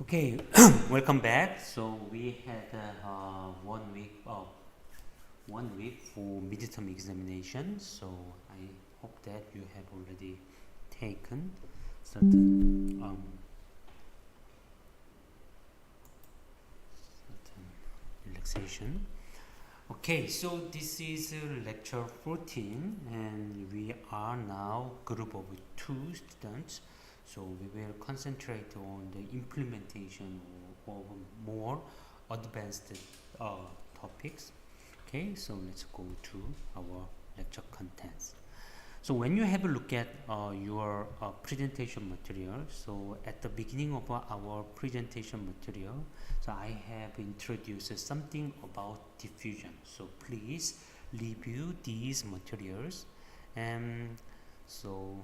Okay, welcome back. So we had 1 week for midterm examination. So I hope that you have already taken certain relaxation. Okay, so this is lecture 14, and we are now group of 2 students. So we will concentrate on the implementation of more advanced topics. Okay, so let's go to our lecture contents. So when you have a look at your presentation material, so at the beginning of our presentation material, so I have introduced something about diffusion. So please review these materials, and so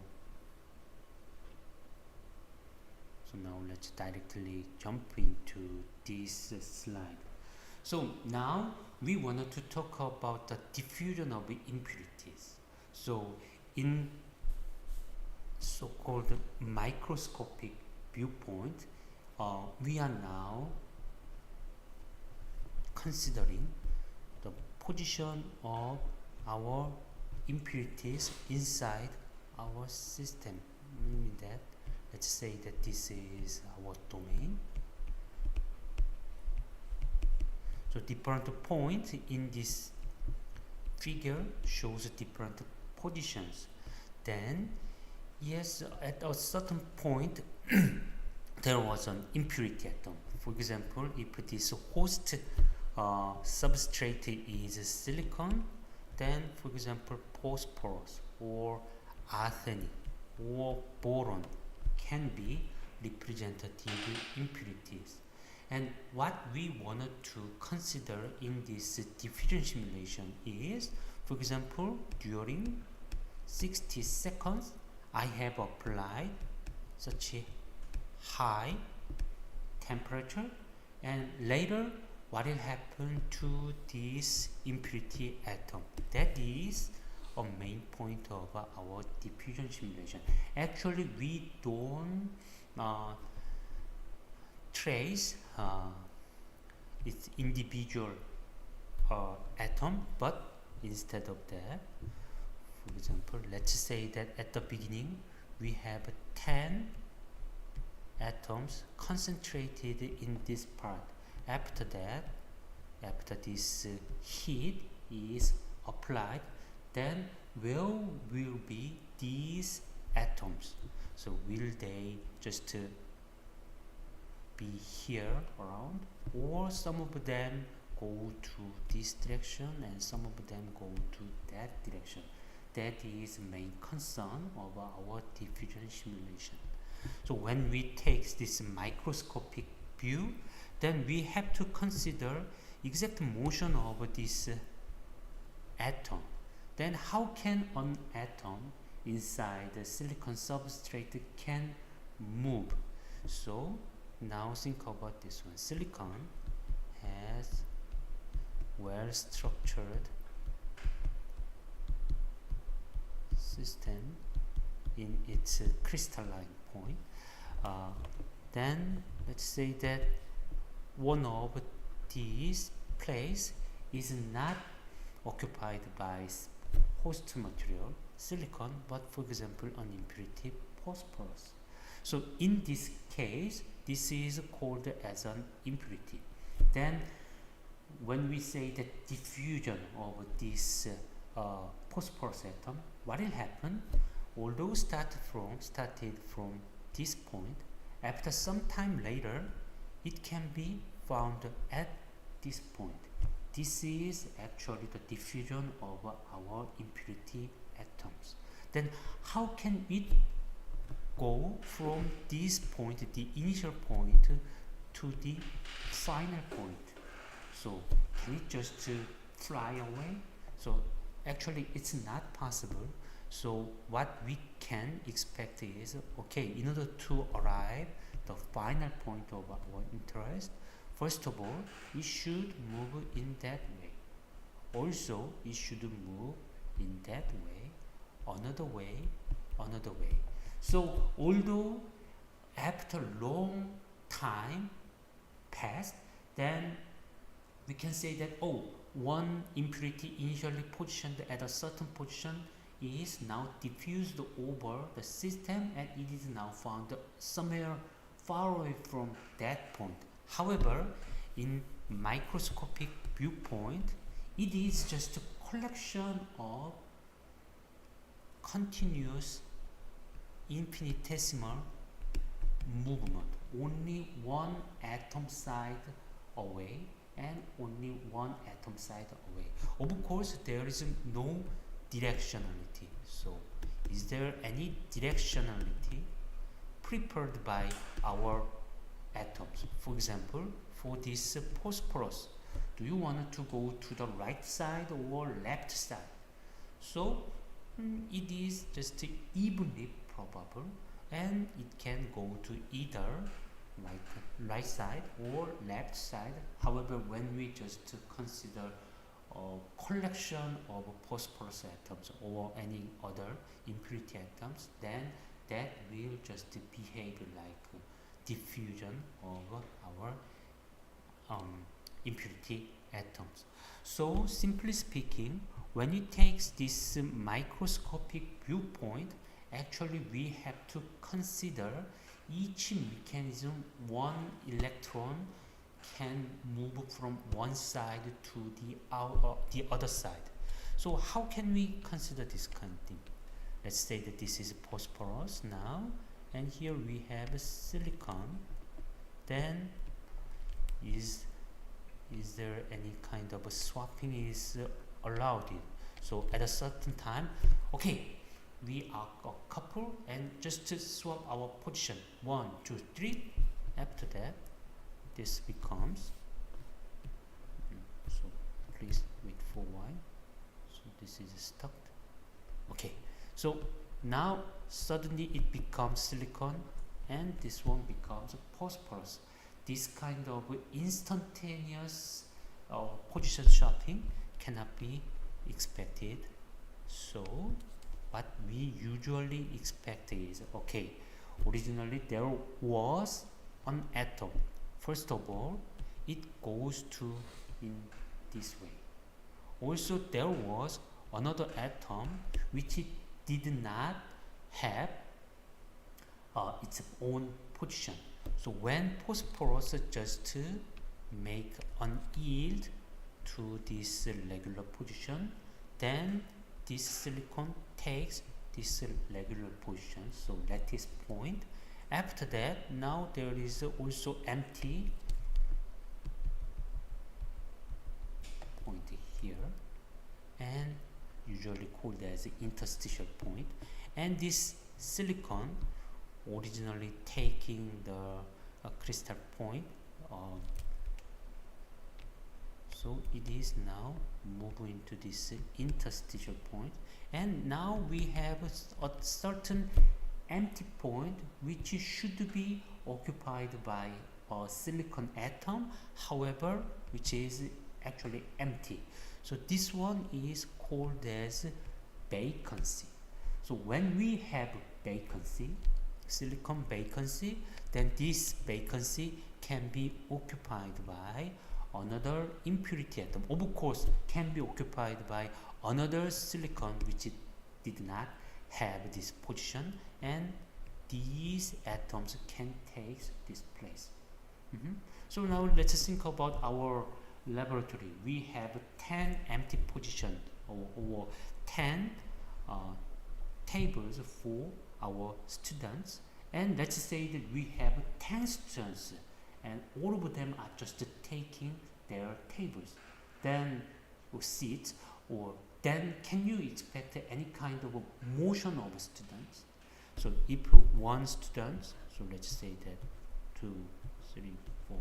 now let's directly jump into this slide. So now we wanted to talk about the diffusion of impurities. So in so-called microscopic viewpoint, we are now considering the position of our impurities inside our system. Meaning that, let's say that this is our domain. So different points in this figure shows different positions. Then, yes, at a certain point, there was an impurity atom. For example, if this host substrate is silicon, then, for example, phosphorus or arsenic or boron can be representative impurities. And what we wanted to consider in this diffusion simulation is, for example, during 60 seconds, I have applied such a high temperature, and later what will happen to this impurity atom? That is a main point of our diffusion simulation. Actually, we don't trace its individual atom, but instead of that, for example, let's say that at the beginning we have 10 atoms concentrated in this part. After that, after this heat is applied, then where will be these atoms? So will they just be here around, or some of them go to this direction and some of them go to that direction? That is main concern of our diffusion simulation. So when we take this microscopic view, then we have to consider exact motion of this atom. Then how can an atom inside the silicon substrate can move? So now think about this one. Silicon has well structured system in its crystalline point. Then let's say that one of these places is not occupied by host material silicon, but for example an impurity phosphorus. So in this case, this is called as an impurity. Then when we say that diffusion of this phosphorus atom, what will happen? Although started from this point, after some time later, it can be found at this point. This is actually the diffusion of our impurity atoms. Then how can it go from this point, the initial point, to the final point? So can it just fly away? So actually it's not possible. So what we can expect is, okay, in order to arrive the final point of our interest, first of all, it should move in that way. Also, it should move in that way, another way, another way. So although after long time passed, then we can say that, oh, one impurity initially positioned at a certain position is now diffused over the system and it is now found somewhere far away from that point. However, in microscopic viewpoint, it is just a collection of continuous infinitesimal movement, only one atom side away and only one atom side away. Of course, there is no directionality. So, is there any directionality prepared by our atoms? For example, for this phosphorus, do you want to go to the right side or left side? So, it is just evenly probable, and it can go to either right side or left side. However, when we just consider a collection of phosphorus atoms or any other impurity atoms, then that will just behave like diffusion of our impurity atoms. So simply speaking, when you take this microscopic viewpoint, actually we have to consider each mechanism. One electron can move from one side to the other side. So how can we consider this kind of thing? Let's say that this is phosphorus now, and here we have silicon. Then is there any kind of a swapping is allowed in? So at a certain time, okay, we are a couple and just to swap our position 1, 2, 3. After that, this becomes, so please wait for a while. So this is stuck. Okay, so now suddenly it becomes silicon and this one becomes phosphorus. This kind of instantaneous position swapping cannot be expected. So what we usually expect is, okay, originally there was an atom. First of all, it goes to in this way. Also, there was another atom which it did not have its own position. So when phosphorus just make an yield to this regular position, then this silicon takes this regular position, so lattice point. After that, now there is also empty point here, and usually called as interstitial point. And this silicon originally taking the crystal point, so it is now moving to this interstitial point, and now we have a certain empty point which should be occupied by a silicon atom, however, which is actually empty. So this one is called as vacancy. So when we have vacancy, silicon vacancy, then this vacancy can be occupied by another impurity atom. Of course, can be occupied by another silicon which did not have this position, and these atoms can take this place. So now let's think about our laboratory. We have 10 empty positions or 10 tables for our students, and let's say that we have 10 students and all of them are just taking their tables, then or seats, or then can you expect any kind of a motion of students? So if one student, so let's say that 2, 3, 4,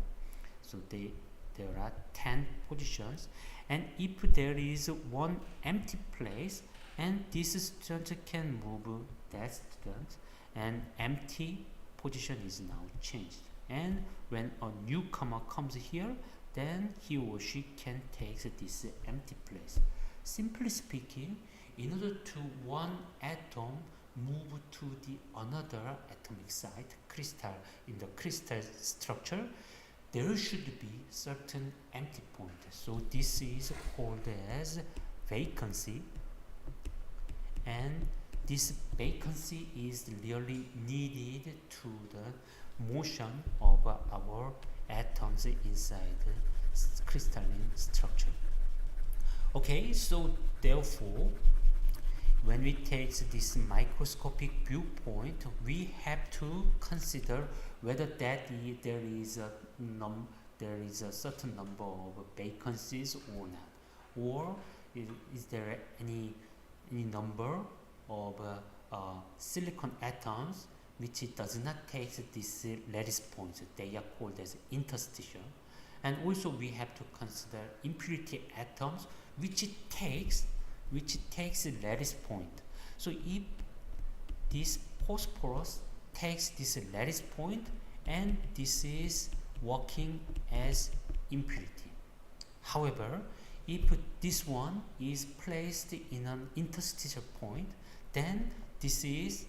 so there are 10 positions, and if there is one empty place and this student can move that student, and empty position is now changed, and when a newcomer comes here, then he or she can take this empty place. Simply speaking, in order to one atom move to the another atomic site crystal in the crystal structure, there should be certain empty point. So this is called as vacancy, and this vacancy is really needed to the motion of our atoms inside the crystalline structure. Okay, so therefore when we take this microscopic viewpoint, we have to consider whether there is a certain number of vacancies or not, or is there any number of silicon atoms which it does not take this lattice points. They are called as interstitial. And also we have to consider impurity atoms which it takes lattice point. So if this phosphorus takes this lattice point, and this is working as impurity. However, if this one is placed in an interstitial point, then this is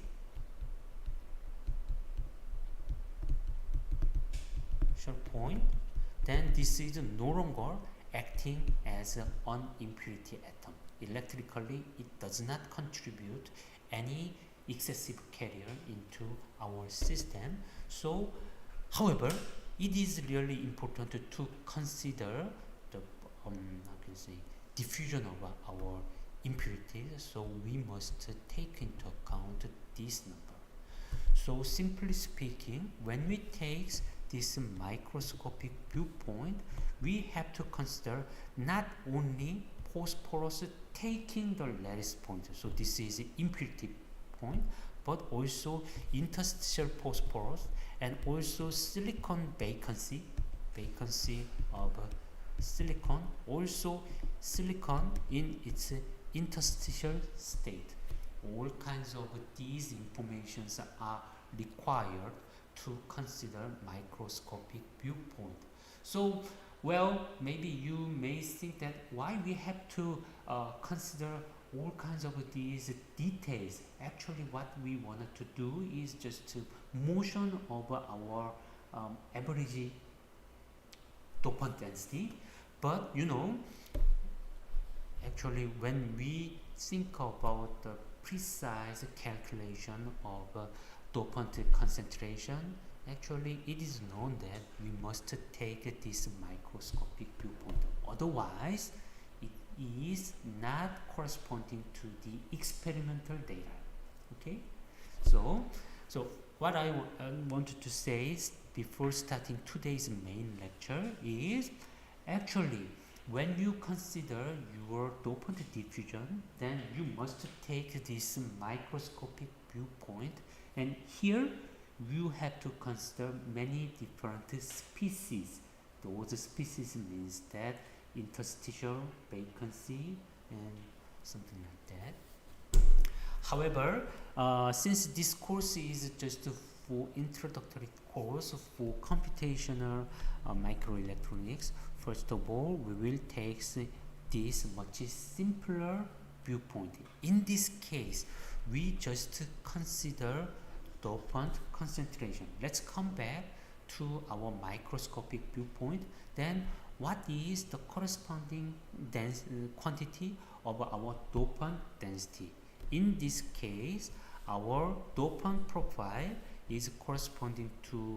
point, then this is no longer acting as an impurity atom. Electrically, it does not contribute any excessive carrier into our system. So, however, it is really important to consider the diffusion of our impurities. So we must take into account this number. So simply speaking, when we take this microscopic viewpoint, we have to consider not only phosphorus taking the lattice point, so this is impurity point, but also interstitial phosphorus, and also silicon vacancy of silicon, also silicon in its interstitial state. All kinds of these informations are required to consider microscopic viewpoint. So, well, maybe you may think that why we have to consider all kinds of these details. Actually, what we wanted to do is just to motion of our average dopant density. But you know, actually, when we think about the precise calculation of dopant concentration, actually it is known that we must take this microscopic viewpoint. Otherwise, it is not corresponding to the experimental data. Okay, so what I wanted to say is, before starting today's main lecture, is actually when you consider your dopant diffusion, then you must take this microscopic viewpoint, and here you have to consider many different species. Those species means that interstitial vacancy and something like that. However, since this course is just for introductory course for computational microelectronics, first of all, we will take this much simpler viewpoint. In this case, we just consider dopant concentration. Let's come back to our microscopic viewpoint. Then, what is the corresponding quantity of our dopant density? In this case, our dopant profile is corresponding to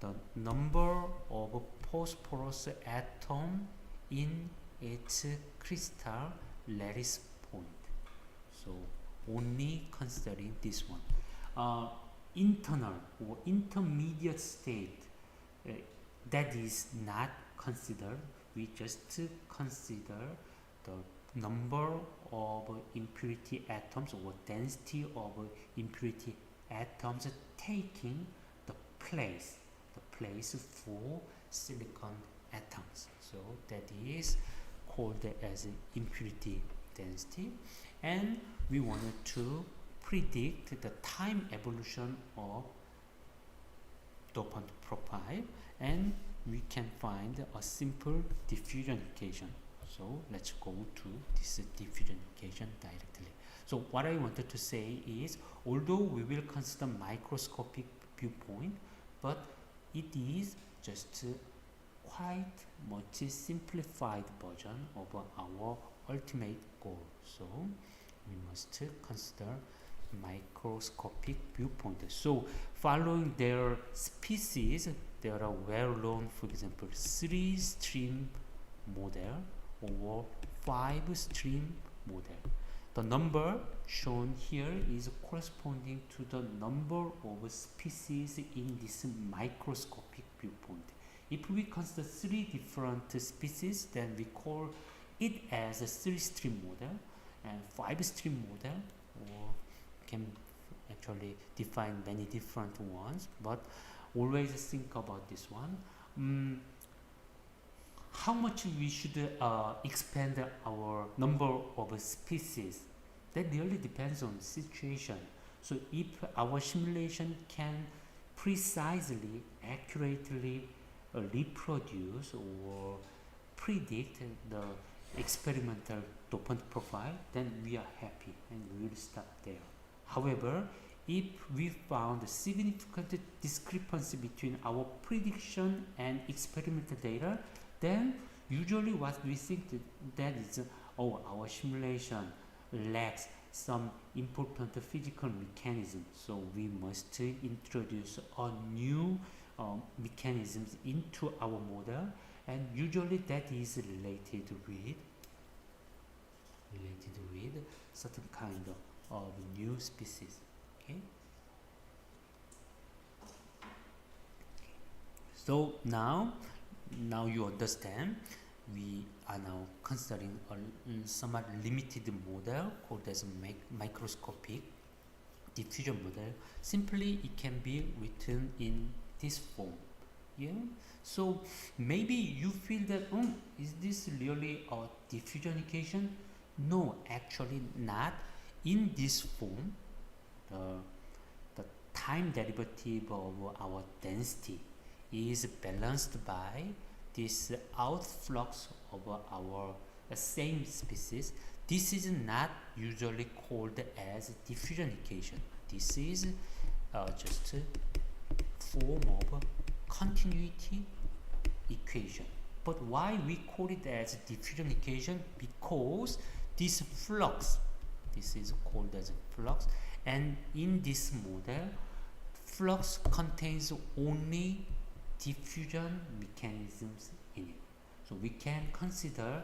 the number of phosphorus atom in its crystal lattice point. So only considering this one. Internal or intermediate state, that is not considered. We just consider the number of impurity atoms or density of impurity atoms taking the place for silicon atoms. So that is called as impurity density, and we wanted to predict the time evolution of dopant profile, and we can find a simple diffusion equation. So let's go to this diffusion equation directly. So what I wanted to say is, although we will consider microscopic viewpoint, but it is just quite much simplified version of our ultimate goal. So we must consider microscopic viewpoint. So following their species, there are well known, for example, 3-stream model or 5-stream model. The number shown here is corresponding to the number of species in this microscopic viewpoint. If we consider 3 different species, then we call it as a 3-stream model, and 5-stream model, or can actually define many different ones, but always think about this one. How much we should expand our number of species, that really depends on situation. So if our simulation can precisely, accurately reproduce or predict the experimental dopant profile, then we are happy and we will stop there. However, if we found a significant discrepancy between our prediction and experimental data, then usually what we think that is, our simulation lacks some important physical mechanism, so we must introduce a new mechanisms into our model, and usually that is related with certain kind of new species. Okay, so now you understand we are now considering a somewhat limited model called as microscopic diffusion model. Simply it can be written in this form. Yeah, so maybe you feel that, is this really a diffusion equation? No, actually not. In this form, the time derivative of our density is balanced by this outflux of our same species. This is not usually called as diffusion equation. This is just a form of continuity equation. But why we call it as diffusion equation? Because this flux, this is called as flux, and in this model, flux contains only diffusion mechanisms in it. So we can consider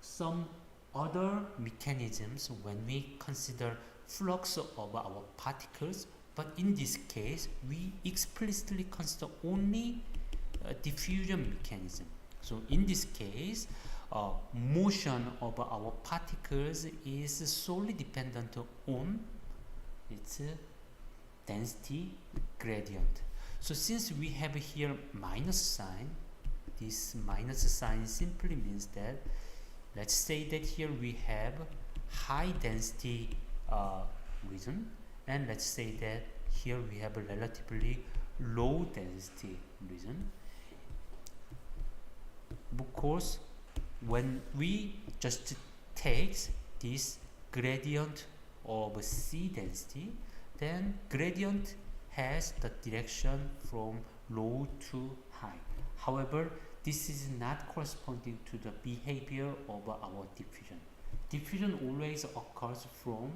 some other mechanisms when we consider flux of our particles, but in this case we explicitly consider only diffusion mechanism. So in this case, motion of our particles is solely dependent on its density gradient. So since we have here minus sign, this minus sign simply means that, let's say that here we have high density region, and let's say that here we have a relatively low density region. Because when we just take this gradient of C density, then gradient has the direction from low to high. However, this is not corresponding to the behavior of our diffusion. Diffusion always occurs from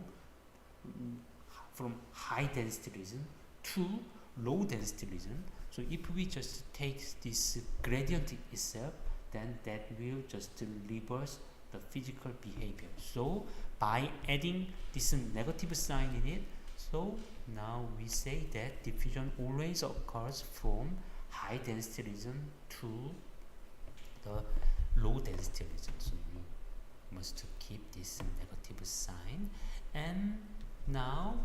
high density region to low density region. So if we just take this gradient itself, then that will just reverse the physical behavior. So by adding this negative sign in it, so now we say that diffusion always occurs from high density region to the low density region. So you must keep this negative sign. And now,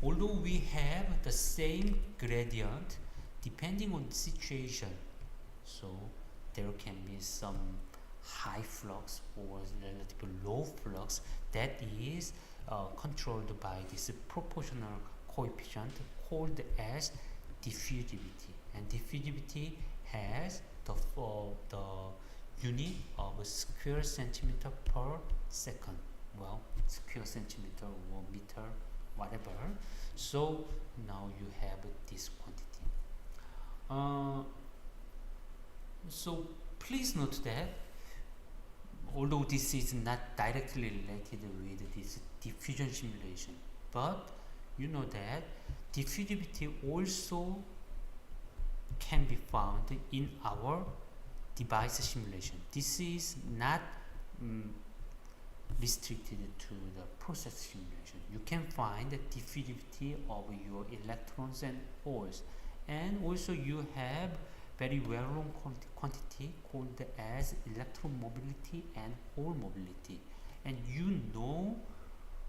although we have the same gradient, depending on the situation, so there can be some high flux or relatively low flux that is controlled by this proportional coefficient called as diffusivity. And diffusivity has the unit of a square centimeter per second. Well, square centimeter or meter, whatever. So now you have this quantity. So please note that although this is not directly related with this diffusion simulation, but you know that diffusivity also can be found in our device simulation. This is not restricted to the process simulation. You can find the diffusivity of your electrons and holes, and also you have very well-known quantity called as electron mobility and hole mobility, and you know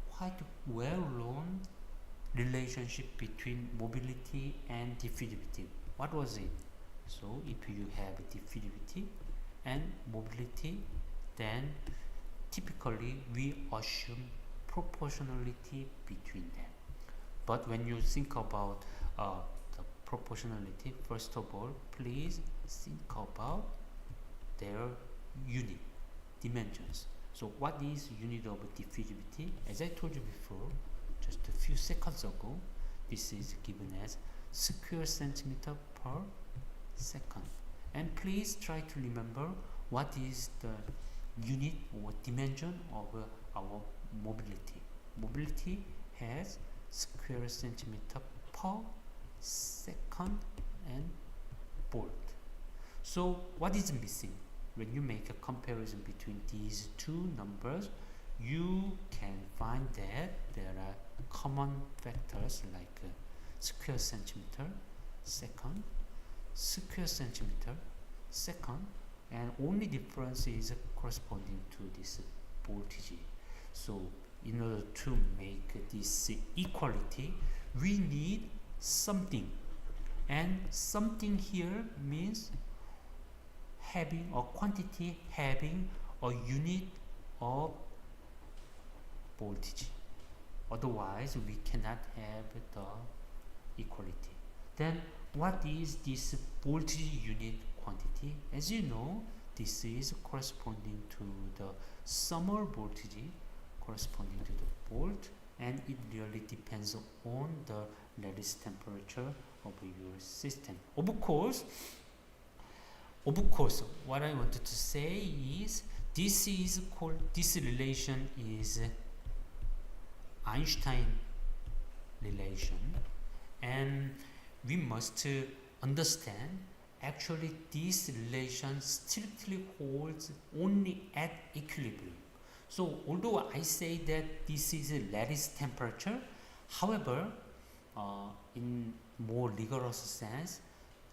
quite well-known relationship between mobility and diffusivity. What was it? So if you have diffusivity and mobility, then typically we assume proportionality between them. But when you think about the proportionality, first of all, please think about their unit dimensions. So what is unit of diffusivity? As I told you before, just a few seconds ago, this is given as square centimeter per second. And please try to remember what is the unit or dimension of our mobility. Mobility has square centimeter per second and volt. So what is missing? When you make a comparison between these two numbers, you can find that there are common factors like square centimeter second, square centimeter second, and only difference is corresponding to this voltage. So in order to make this equality, we need something, and something here means having a quantity having a unit of voltage. Otherwise we cannot have the equality. Then what is this voltage unit quantity? As you know, this is corresponding to the summer voltage corresponding to the volt, and it really depends on the lattice temperature of your system. Of course, what I wanted to say is this relation is Einstein relation, and we must understand actually this relation strictly holds only at equilibrium. So although I say that this is a lattice temperature, however, in more rigorous sense,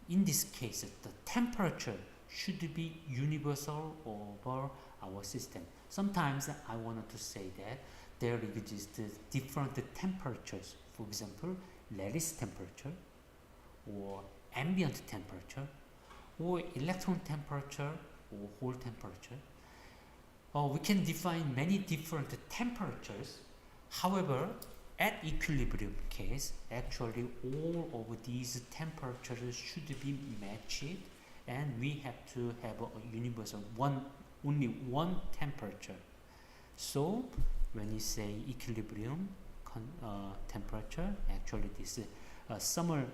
in this case the temperature should be universal over our system. Sometimes I wanted to say that there exist different temperatures, for example lattice temperature or ambient temperature or electron temperature or hole temperature. We can define many different temperatures. However, at equilibrium case, actually all of these temperatures should be matched, and we have to have a universal only one temperature. So when you say equilibrium temperature, actually this summer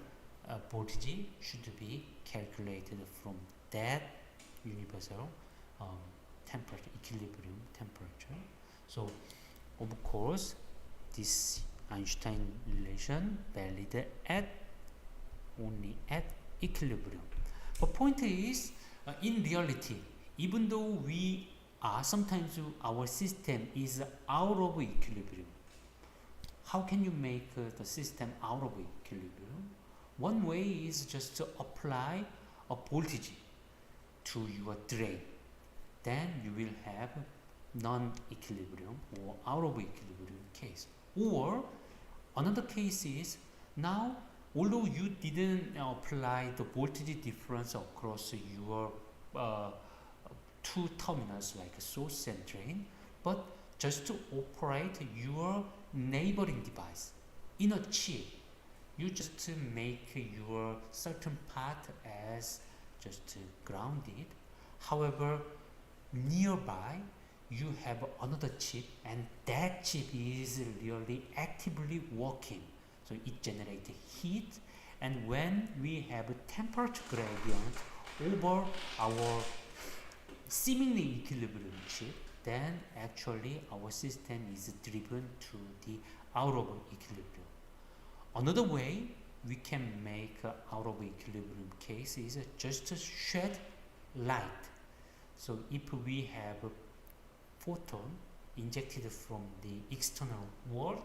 voltage should be calculated from that universal temperature, equilibrium temperature. So of course this Einstein relation valid at only at equilibrium. But point is, in reality, even though we are sometimes our system is out of equilibrium, how can you make the system out of equilibrium? One way is just to apply a voltage to your drain. Then you will have non-equilibrium or out of equilibrium case. Or another case is, now although you didn't apply the voltage difference across your two terminals like source and drain, but just to operate your neighboring device in a chip, you just make your certain part as just grounded. However, nearby you have another chip, and that chip is really actively working, so it generates heat. And when we have a temperature gradient over our seemingly equilibrium chip, then actually our system is driven to the out of equilibrium. Another way we can make out of equilibrium case is just shed light. So if we have a photon injected from the external world,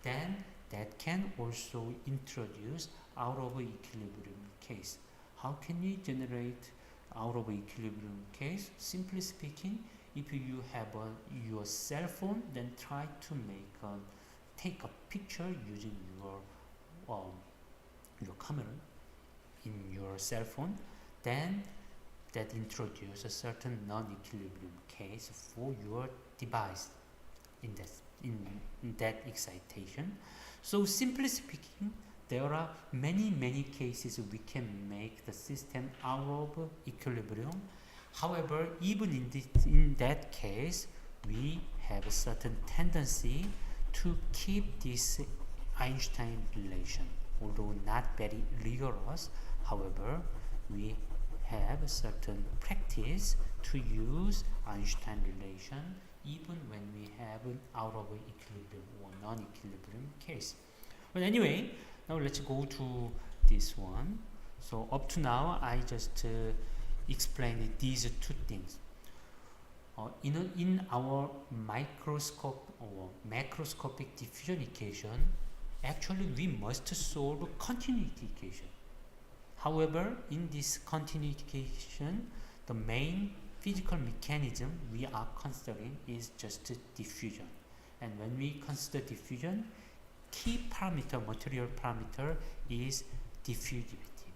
then that can also introduce out of equilibrium case. How can we generate out of equilibrium case? Simply speaking, if you have your cell phone, then try to take a picture using your camera in your cell phone, then that introduce a certain non-equilibrium case for your device in that excitation. So simply speaking, there are many cases we can make the system out of equilibrium. However, even in that case, we have a certain tendency to keep this Einstein relation, although not very rigorous. However, we have a certain practice to use Einstein relation even when we have an out of equilibrium or non-equilibrium case. But anyway, now let's go to this one. So up to now, I just explained these two things. In our microscope or macroscopic diffusion equation, actually we must solve a continuity equation. However, in this continuity equation, the main physical mechanism we are considering is just diffusion. And when we consider diffusion, key parameter, material parameter, is diffusivity.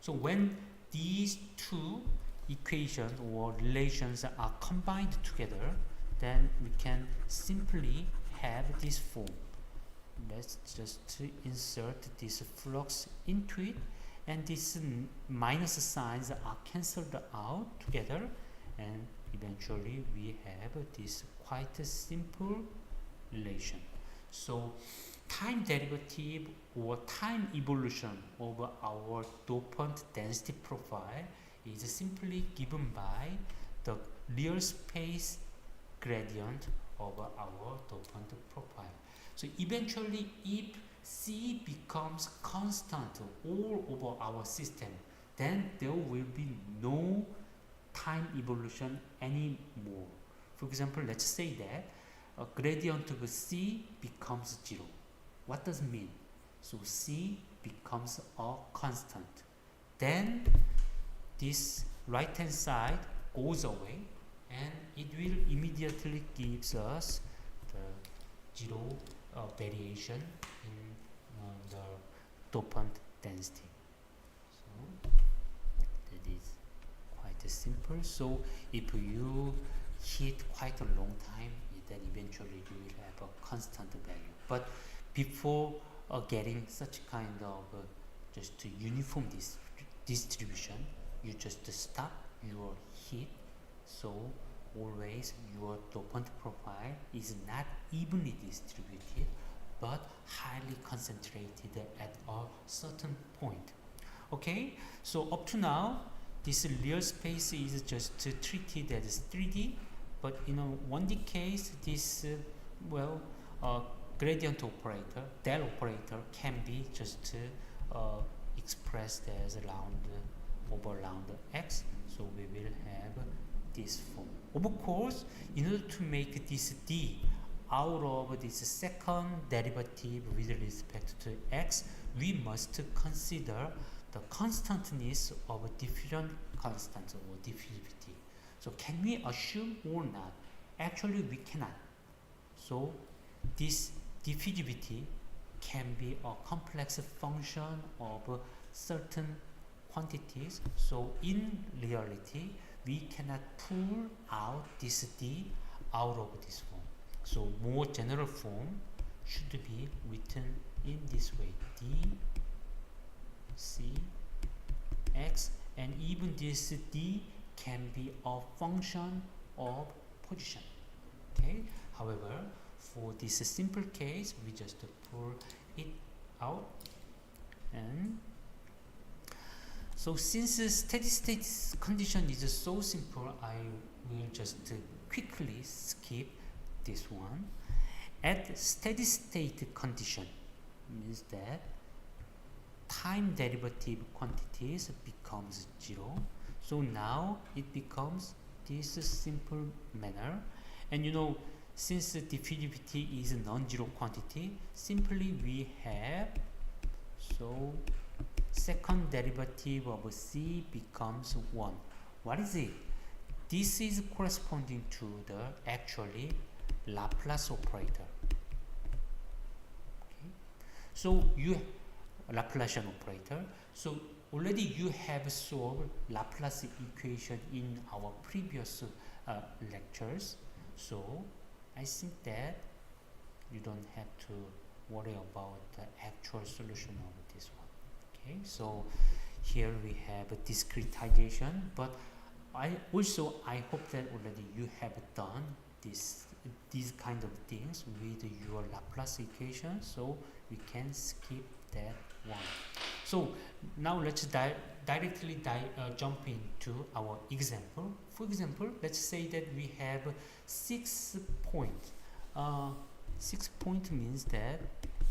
So when these two equations or relations are combined together, then we can simply have this form. Let's just insert this flux into it, and these minus signs are cancelled out together, and eventually we have this quite a simple relation. So time derivative or time evolution of our dopant density profile is simply given by the real space gradient of our dopant profile. So eventually, if C becomes constant all over our system, then there will be no time evolution anymore. For example, let's say that a gradient of C becomes 0. What does it mean? So C becomes a constant. Then this right hand side goes away, and it will immediately gives us the 0 variation in the dopant density. So that is quite simple. So if you hit quite a long time, then eventually you will have a constant value. But before getting such kind of just uniform distribution, you just stop your heat. So always your dopant profile is not evenly distributed but highly concentrated at a certain point. Okay, so up to now this real space is just treated as 3D, but in a 1D case, this gradient operator, del operator, can be just expressed as round x. So we will have this form. Of course, in order to make this d out of this second derivative with respect to x, we must consider the constantness of diffusion constant or diffusivity. So can we assume or not? Actually, we cannot. So this diffusivity can be a complex function of certain quantities. So in reality, we cannot pull out this d out of this form. So more general form should be written in this way: d c x, and even this d can be a function of position. Okay. However, for this simple case, we just pull it out. And so since steady state condition is so simple, I will just quickly skip this one. At steady state condition means that time derivative quantities becomes 0. So now it becomes this simple manner. And since diffusivity is a non-zero quantity, simply we have, so second derivative of C becomes 1. What is it? This is corresponding to the actually Laplace operator. Okay. So Laplacian operator. So already you have solved Laplace equation in our previous lectures. So I think that you don't have to worry about the actual solution of this one. Okay, so here we have a discretization, but I hope that already you have done these kind of things with your Laplace equation, so we can skip that one. So now let's directly jump into our example. For example, let's say that we have 6 points. 6 point means that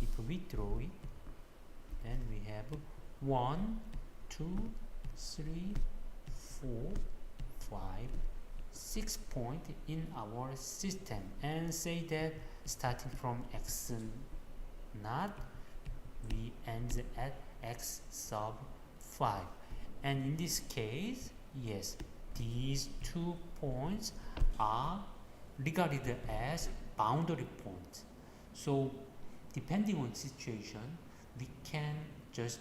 if we draw it, then we have 1, 2, 3, 4, 5, 6 point in our system, and say that starting from x naught we end at x sub 5, and in this case, yes, these 2 points are regarded as boundary points. So depending on situation, we can just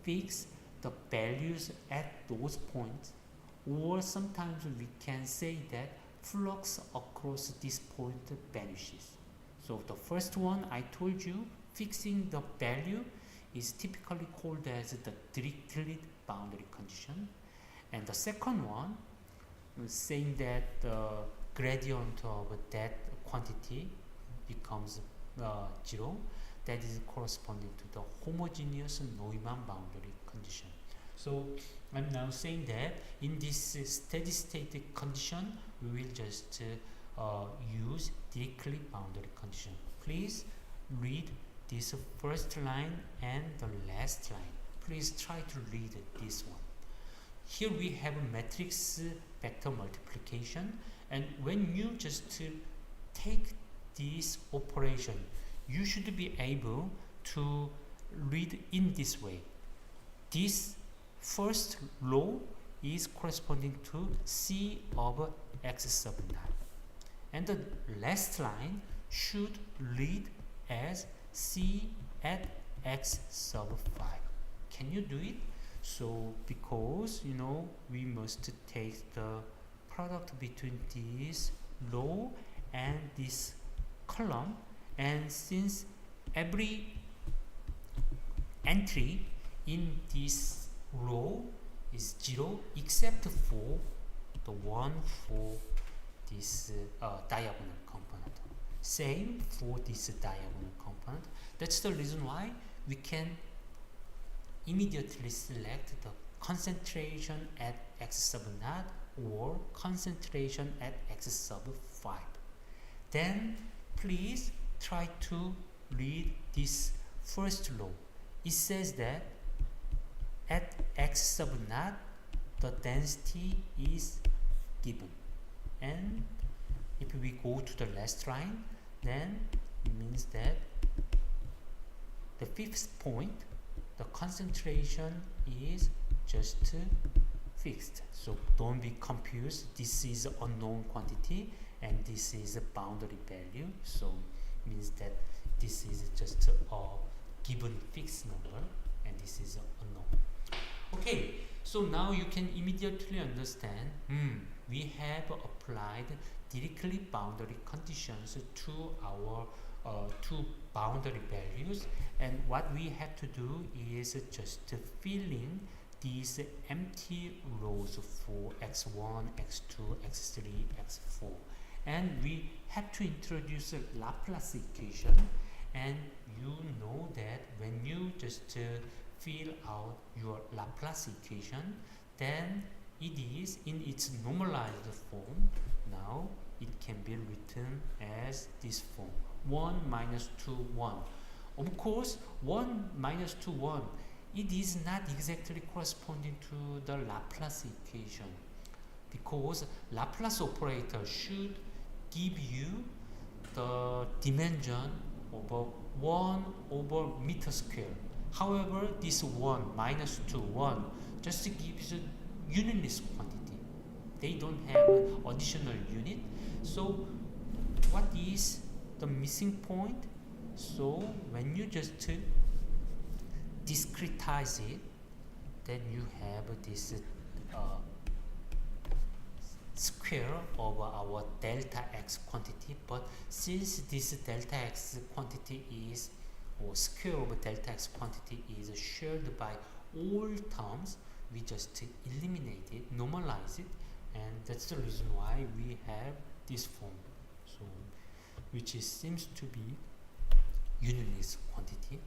fix the values at those points, or sometimes we can say that flux across this point vanishes. So the first one I told you, fixing the value, is typically called as the Dirichlet boundary condition, and the second one saying that the gradient of that quantity becomes 0, that is corresponding to the homogeneous Neumann boundary condition. So I'm now saying that in this steady state condition, we will just use Dirichlet boundary condition. Please read this first line and the last line. Please try to read this one. Here we have a matrix vector multiplication, and when you just take this operation, you should be able to read in this way. This first row is corresponding to C of x sub 9, and the last line should read as C at x sub 5. Can you do it? So because we must take the product between this row and this column, and since every entry in this row is 0 except for the one for this diagonal component, same for this diagonal component. That's the reason why we can immediately select the concentration at x sub naught or concentration at x sub 5. Then please try to read this first row. It says that at x sub naught the density is given, and if we go to the last line, then it means that the fifth point, the concentration is just fixed. So don't be confused. This is unknown quantity and this is a boundary value. So means that this is just a given fixed number and this is unknown. Okay, so now you can immediately understand. We have applied Dirichlet boundary conditions to our two boundary values, and what we have to do is just fill in these empty rows for x1, x2, x3, x4, and we have to introduce a Laplace equation. And you know that when you just fill out your Laplace equation, then it is in its normalized form. Now it can be written as this form: 1 minus 2 1. Of course 1 minus 2 1, it is not exactly corresponding to the Laplace equation, because Laplace operator should give you the dimension over 1 over meter square. However, this 1 minus 2 1 just gives a unitless quantity. They don't have additional unit. So what is the missing point? So when you just discretize it, then you have this square over our delta x quantity. But since this delta x quantity is, or square over delta x quantity is shared by all terms, we just eliminate it, normalize it, and that's the reason why we have this form. So which seems to be unitless quantity.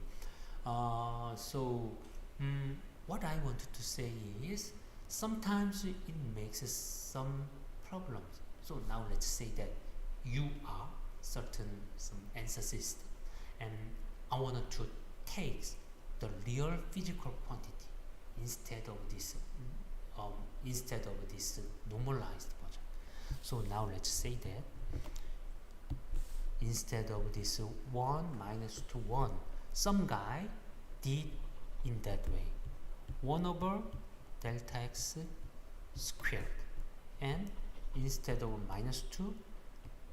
What I wanted to say is, sometimes it makes some problems. So now let's say that you are some answer system, and I wanted to take the real physical quantity instead of this normalized version. So now let's say that instead of this 1 minus 2 1, some guy did in that way: 1 over delta x squared, and instead of minus 2,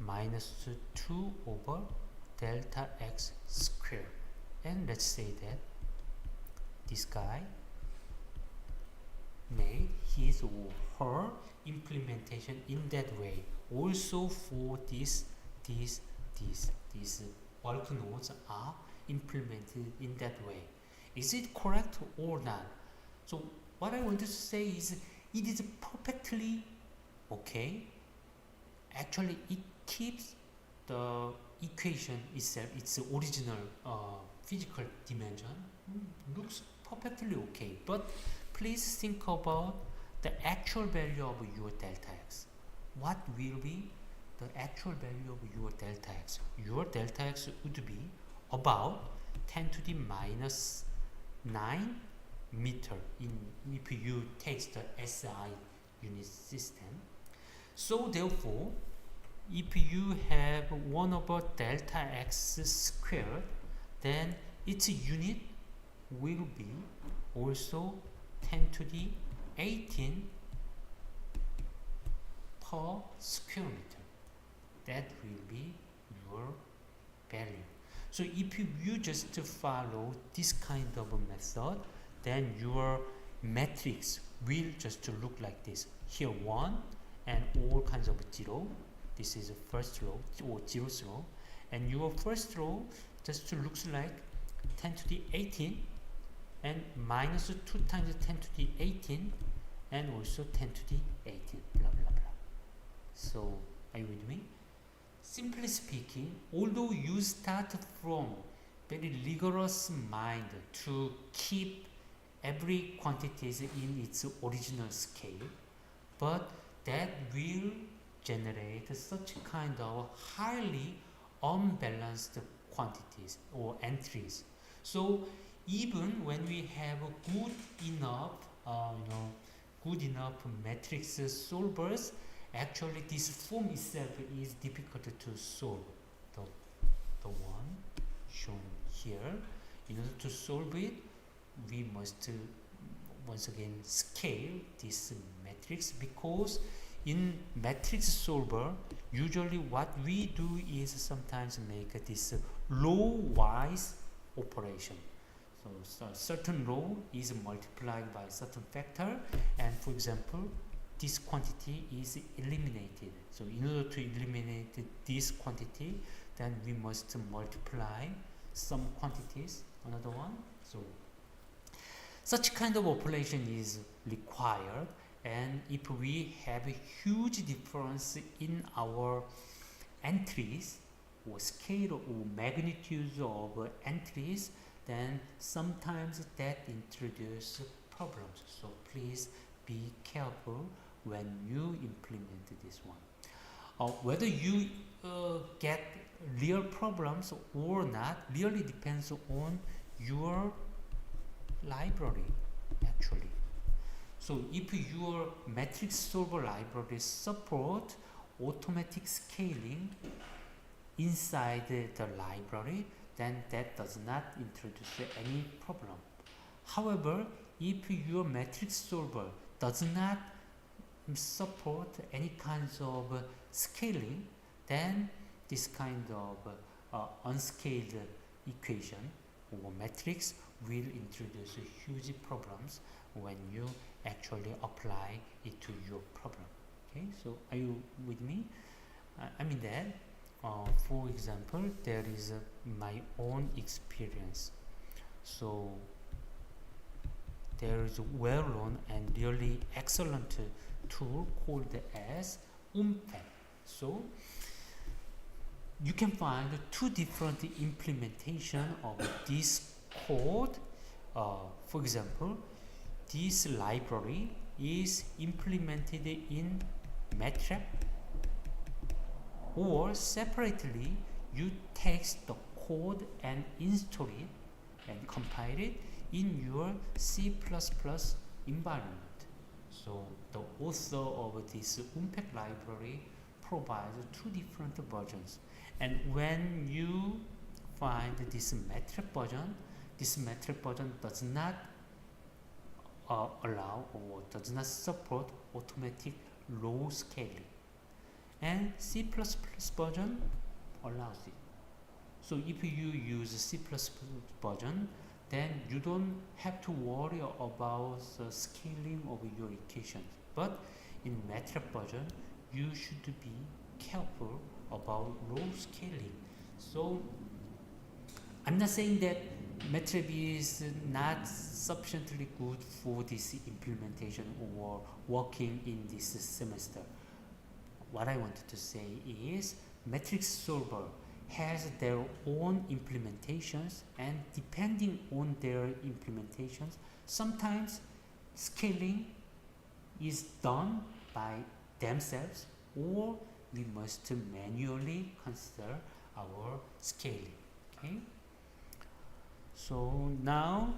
minus 2 over delta x squared. And let's say that this guy made his or her implementation in that way also for these bulk nodes are implemented in that way. Is it correct or not? So what I want to say is, it is perfectly okay. Actually, it keeps the equation itself, its original physical dimension, looks perfectly okay. But please think about the actual value of your delta x. What will be the actual value of your delta x? Your delta x would be about 10 to the minus 9 meter if you take the SI unit system. So therefore, if you have 1 over delta x squared, then its unit will be also 10 to the 18 per square meter. That will be your value. So if you just follow this kind of a method, then your matrix will just look like this. Here 1 and all kinds of 0. This is the first row or 0th row, and your first row just looks like 10 to the 18 and minus 2 times 10 to the 18 and also 10 to the 18, blah blah blah. So are you with me? Simply speaking, although you start from very rigorous mind to keep every quantity in its original scale, but that will generate such kind of highly unbalanced quantities or entries. So even when we have good enough matrix solvers, actually this form itself is difficult to solve. The one shown here, in order to solve it, we must once again scale this matrix, because in matrix solver usually what we do is sometimes make this row wise operation. So certain row is multiplied by certain factor, and for example this quantity is eliminated. So in order to eliminate this quantity, then we must multiply some quantities, another one. Such kind of operation is required, and if we have a huge difference in our entries or scale or magnitudes of entries, then sometimes that introduces problems. So please be careful when you implement this one. Whether you get real problems or not really depends on your library actually. So if your matrix solver library support automatic scaling inside the library, then that does not introduce any problem. However, if your matrix solver does not support any kinds of scaling, then this kind of unscaled equation or matrix will introduce huge problems when you actually apply it to your problem. Okay, so are you with me? I mean that for example, there is my own experience. So there is a well-known and really excellent tool called as UMPEC. So you can find two different implementation of this code. For example, this library is implemented in MATLAB, or separately you take the code and install it and compile it in your C++ environment. So the author of this UMPEC library provides two different versions, and when you find this MATLAB version does not allow or does not support automatic low scaling, and C++ version allows it. So if you use C++ version, then you don't have to worry about the scaling of your equations. But in MATLAB version, you should be careful about low scaling. So I'm not saying that MATLAB is not sufficiently good for this implementation or working in this semester. What I wanted to say is matrix solver has their own implementations, and depending on their implementations, sometimes scaling is done by themselves, or we must manually consider our scaling. Okay. So now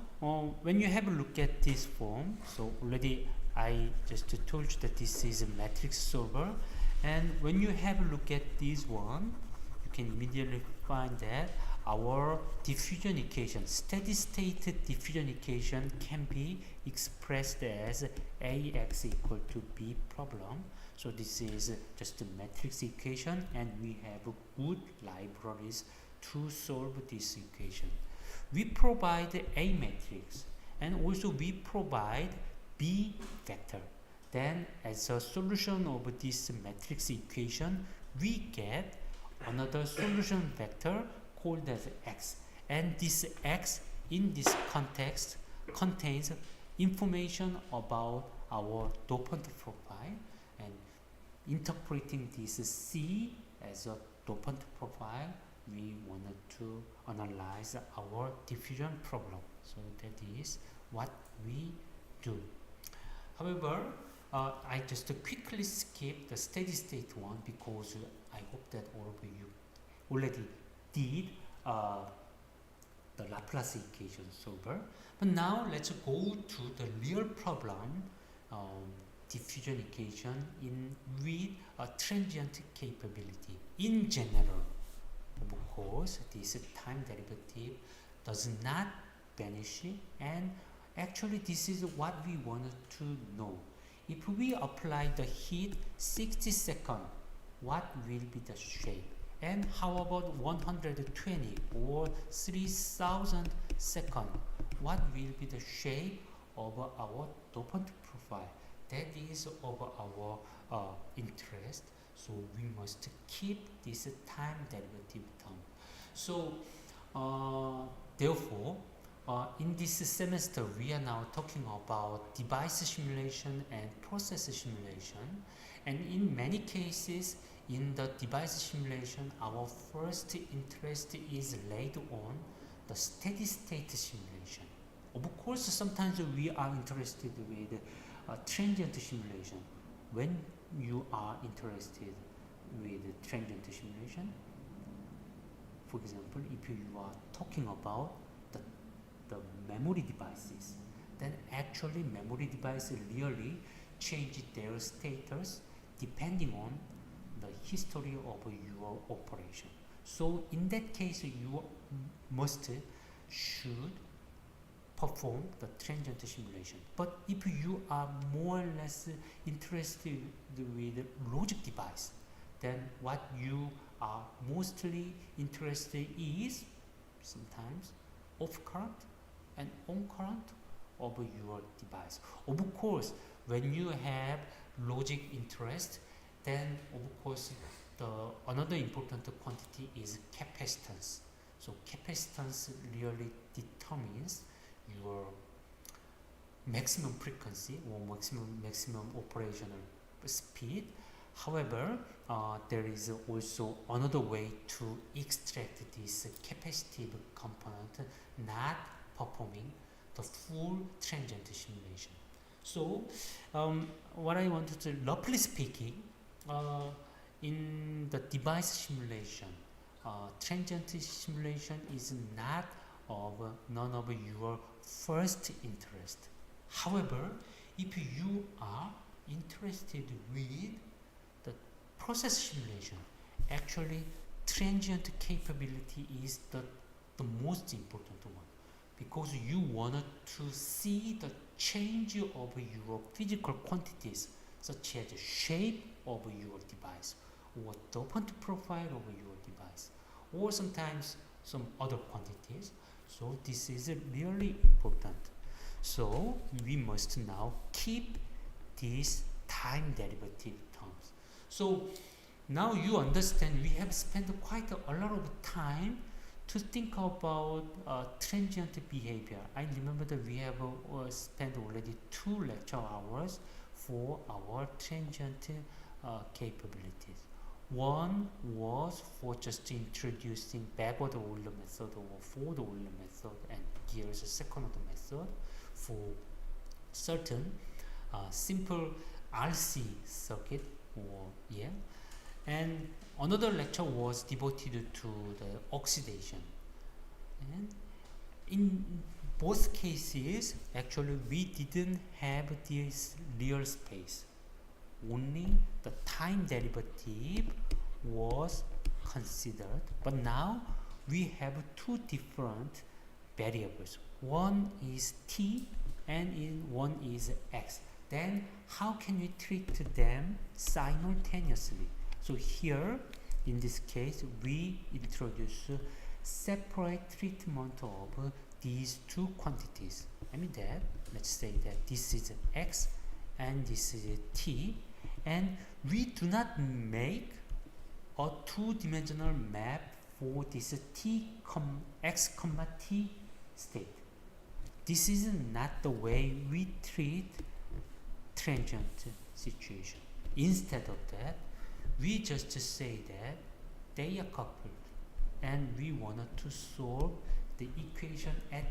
when you have a look at this form, so already I just told you that this is a matrix solver, and when you have a look at this one, you can immediately find that our diffusion equation, steady state diffusion equation, can be expressed as AX equal to B problem. So this is just a matrix equation, and we have good libraries to solve this equation. We provide A matrix, and also we provide B vector. Then as a solution of this matrix equation, we get another solution vector called as X, and this X in this context contains information about our dopant profile, and interpreting this C as a dopant profile, we wanted to analyze our diffusion problem. So that is what we do. However, I just quickly skip the steady state one because I hope that all of you already did the Laplace equation solver. But now let's go to the real problem, diffusion equation with a transient capability. In general, of course, this time derivative does not vanish, and actually this is what we wanted to know. If we apply the heat 60 seconds, what will be the shape? And how about 120 or 3000 seconds? What will be the shape of our dopant profile? That is of our interest. So we must keep this time derivative term. So therefore, In this semester, we are now talking about device simulation and process simulation. And in many cases, in the device simulation, our first interest is laid on the steady state simulation. Of course, sometimes we are interested with transient simulation. When you are interested with transient simulation, for example, if you are talking about the memory devices, then actually memory devices really change their status depending on the history of your operation. So in that case, you should perform the transient simulation. But if you are more or less interested with logic device, then what you are mostly interested is sometimes off current and on current of your device. Of course, when you have logic interest, then of course another important quantity is capacitance. So capacitance really determines your maximum frequency or maximum operational speed. However, there is also another way to extract this capacitive component, not performing the full transient simulation. So, what I wanted to, roughly speaking, in the device simulation, transient simulation is not none of your first interest. However, if you are interested with the process simulation, actually transient capability is the most important one, because you wanted to see the change of your physical quantities such as shape of your device or dopant profile of your device, or sometimes some other quantities. So this is really important. So we must now keep these time derivative terms. So now you understand we have spent quite a lot of time to think about transient behavior. I remember that we have spent already 2 lecture hours for our transient capabilities. One was for just introducing backward Euler method or forward Euler method, and here's a second order method for certain simple RC circuit, and another lecture was devoted to the oxidation. And in both cases, actually we didn't have this real space. Only the time derivative was considered, but now we have 2 different variables. One is t and one is x. Then how can we treat them simultaneously? So here in this case we introduce separate treatment of these 2 quantities. I mean that, let's say that this is x and this is t, and we do not make a 2-dimensional map for this x, t state. This is not the way we treat transient situation. Instead of that, we just say that they are coupled and we wanted to solve the equation at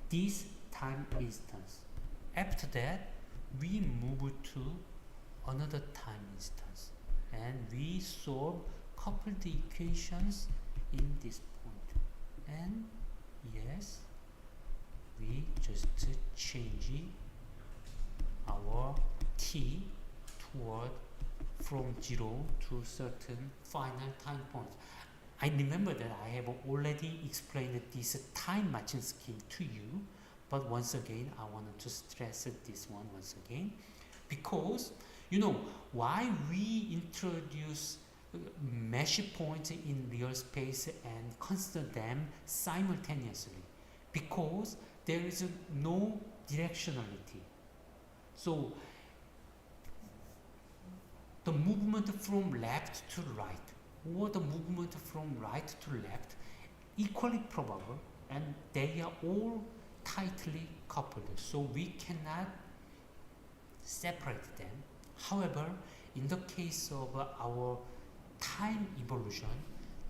this time instance. After that, we move to another time instance and we solve coupled equations in this point. And yes, we just change our t toward from 0 to certain final time points. I remember that I have already explained this time matching scheme to you, but once again I wanted to stress this one once again, because you know why we introduce mesh points in real space and consider them simultaneously, because there is no directionality. So the movement from left to right or the movement from right to left equally probable, and they are all tightly coupled, so we cannot separate them. However, in the case of our time evolution,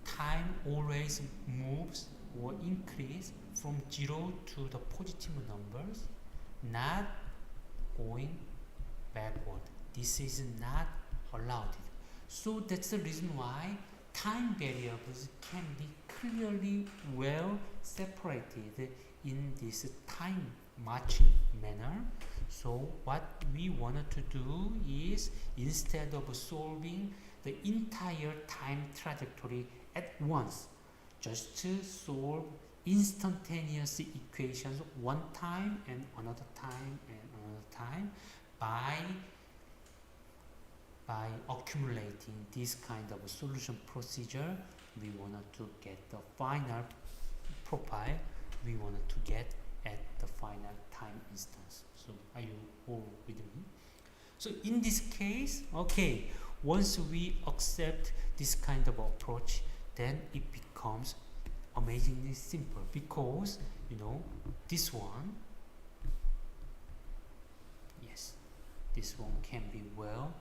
time always moves or increase from 0 to the positive numbers, not going backward. This is not allowed. So that's the reason why time variables can be clearly well separated in this time marching manner. So what we wanted to do is, instead of solving the entire time trajectory at once, just to solve instantaneous equations one time and another time and another time by accumulating this kind of solution procedure. We wanted to get the final profile we wanted to get at the final time instance. So are you all with me? So in this case, okay, once we accept this kind of approach, then it becomes amazingly simple, because this one, yes, this one can be well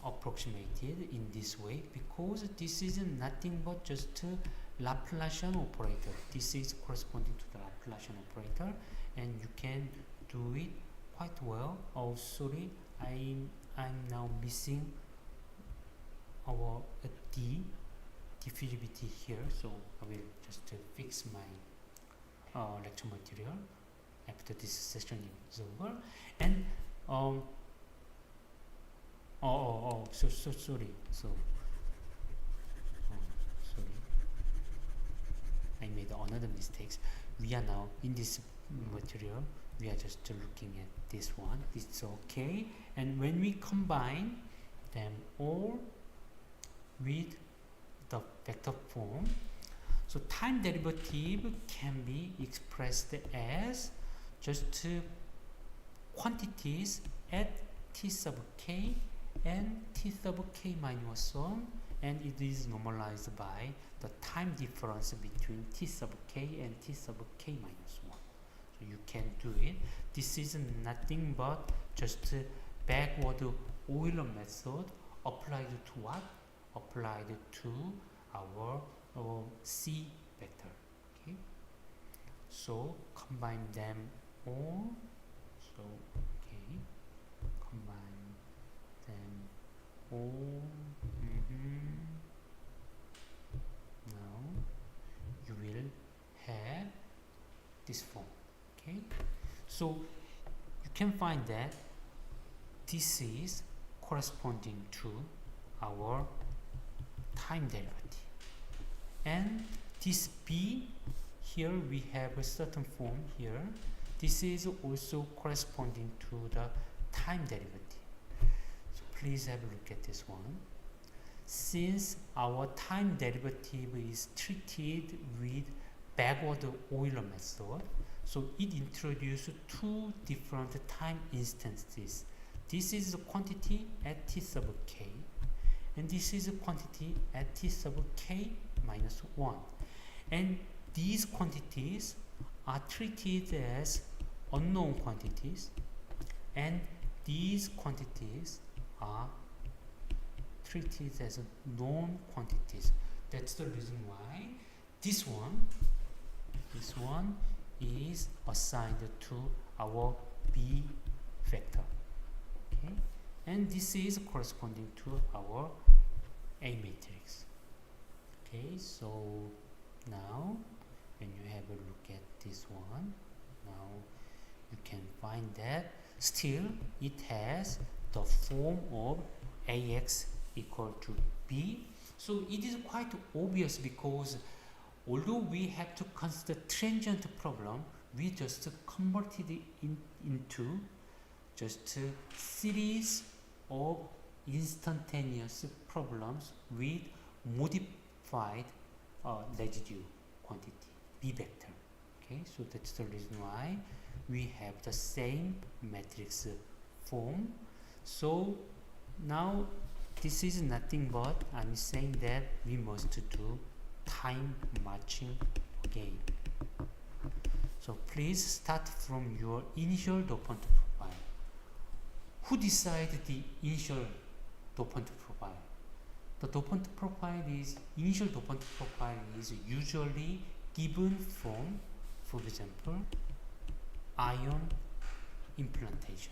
approximated in this way, because this is nothing but just a Laplacian operator. This is corresponding to the Laplacian operator, and you can do it quite well. Oh, sorry, I'm now missing our diffusivity here, so I will just fix my lecture material after this session is over. And so sorry. Sorry, I made another mistakes. We are now in this material. We are just looking at this one. It's okay. And when we combine them all with the vector form, so time derivative can be expressed as just quantities at t sub k and t sub k minus 1, and it is normalized by the time difference between t sub k and t sub k minus 1. So you can do it. This is nothing but just backward Euler method applied to what? Applied to our C vector. Okay. So combine them all. So okay, combine them all. Now you will have this form. Okay. So you can find that this is corresponding to our time derivative, and this B here we have a certain form here. This is also corresponding to the time derivative. So please have a look at this one. Since our time derivative is treated with backward Euler method, so it introduces two different time instances. This is a quantity at t sub k, and this is a quantity at t sub k minus 1. And these quantities are treated as unknown quantities, and these quantities are treated as known quantities. That's the reason why this one is assigned to our B vector. Okay, and this is corresponding to our A matrix. Okay, so now when you have a look at this one, now you can find that still it has the form of AX equal to B. So it is quite obvious, because although we have to consider transient problem, we just converted it into just a series of instantaneous problems with modified residue quantity B vector. Okay, so that's the reason why we have the same matrix form. So now this is nothing but I'm saying that we must do time matching again. So please start from your initial dopant profile. Who decided the initial dopant profile? The dopant profile is initial dopant profile is usually given from, for example, ion implantation.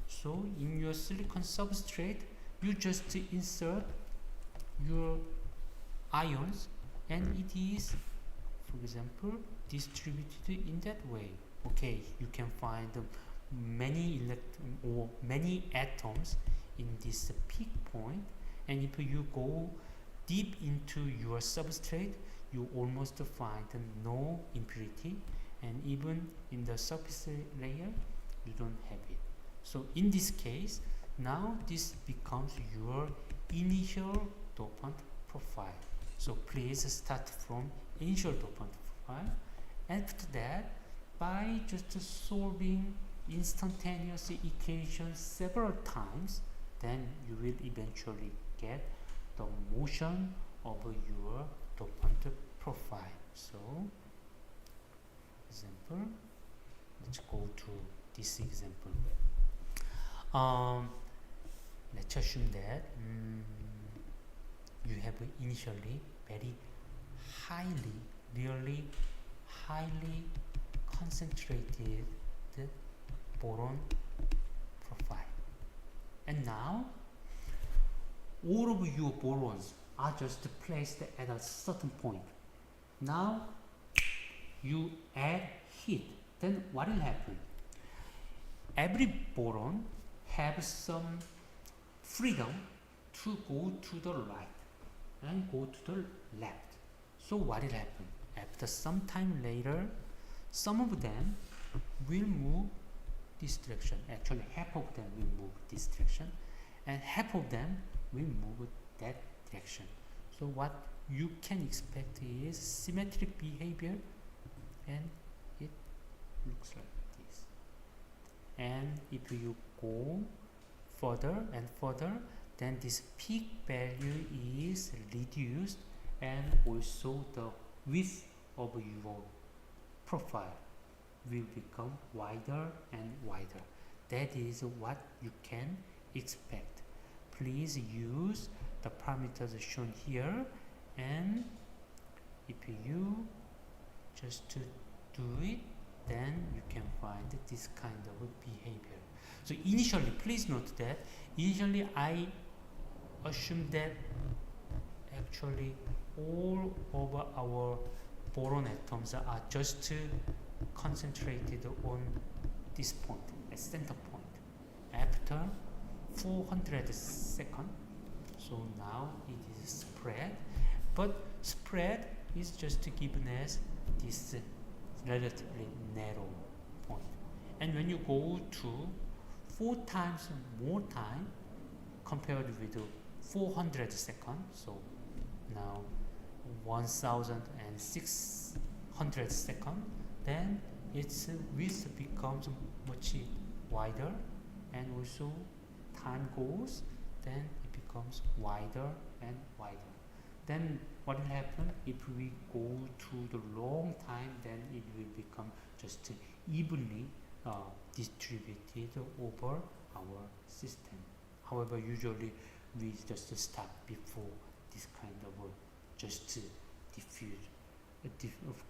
So in your silicon substrate, you just insert your ions, and it is, for example, distributed in that way. Okay, you can find many or many atoms in this peak point, and if you go deep into your substrate, you almost find no impurity, and even in the surface layer you don't have it. So in this case, now this becomes your initial dopant profile. So please start from initial dopant profile. After that, by just solving instantaneous equations several times, then you will eventually get the motion of your dopant profile. So, example, let's go to this example. Let's assume that you have initially very really highly concentrated boron profile, and now all of your borons are just placed at a certain point. Now you add heat, then what will happen? Every boron has some freedom to go to the right and go to the left. So what will happen? After some time later, some of them will move this direction. Actually, half of them will move this direction, and half of them will move that direction. So what you can expect is symmetric behavior, and it looks like this. And if you go further and further, then this peak value is reduced, and also the width of your profile will become wider and wider. That is what you can expect. Please use the parameters shown here, and if you just do it, then you can find this kind of behavior. So initially, please note that initially I assume that actually all of our boron atoms are just concentrated on this point, a center point, after 400 seconds. So now it is spread, but spread is just given as this relatively narrow point. And when you go to 4 times more time compared with 400 seconds, so now 1600 seconds, then its width becomes much wider, and also time goes, then it becomes wider and wider. Then what will happen if we go to the long time? Then it will become just evenly distributed over our system. However, usually we just stop before this kind of just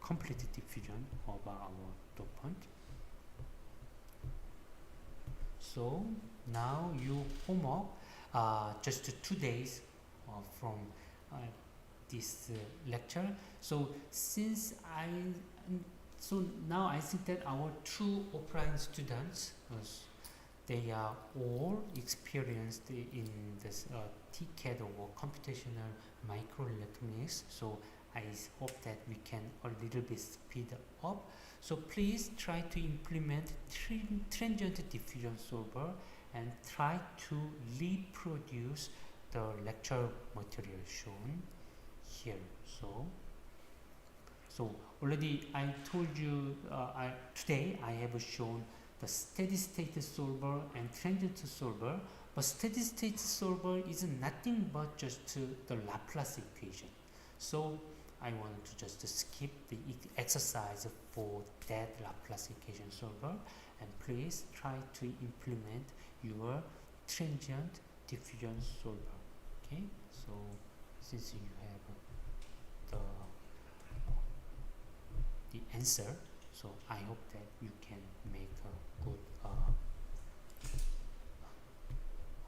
complete diffusion of our dopant. So now your homework, just 2 days from this lecture. So now I think that our 2 offline students, they are all experienced in this TCAD or computational microelectronics. So I hope that we can a little bit speed up. So please try to implement transient diffusion solver and try to reproduce the lecture material shown here. So already I told you today I have shown the steady state solver and transient solver, but steady state solver is nothing but just the Laplace equation. So I wanted to just skip the exercise for that Laplace equation solver, and please try to implement your transient diffusion solver. Okay, so since you have the answer, so I hope that you can make a good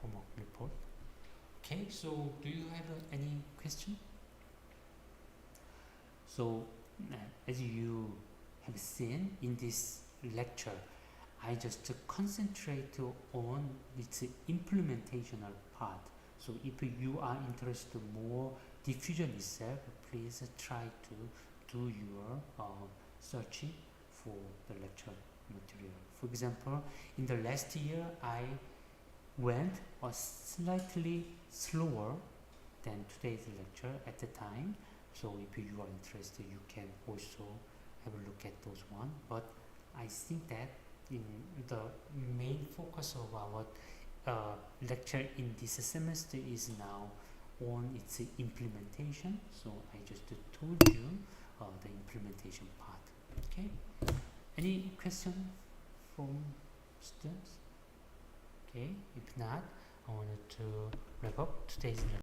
homework report. Okay, so do you have any question? So as you have seen in this lecture, I just concentrate on its implementational part. So if you are interested more diffusion itself, please try to do your searching for the lecture material. For example, in the last year, I went slightly slower than today's lecture at the time. So if you are interested, you can also have a look at those one. But I think that in the main focus of our lecture in this semester is now on its implementation. So I just told you the implementation part. Okay. Any question from students? Okay. If not, I wanted to wrap up today's lecture.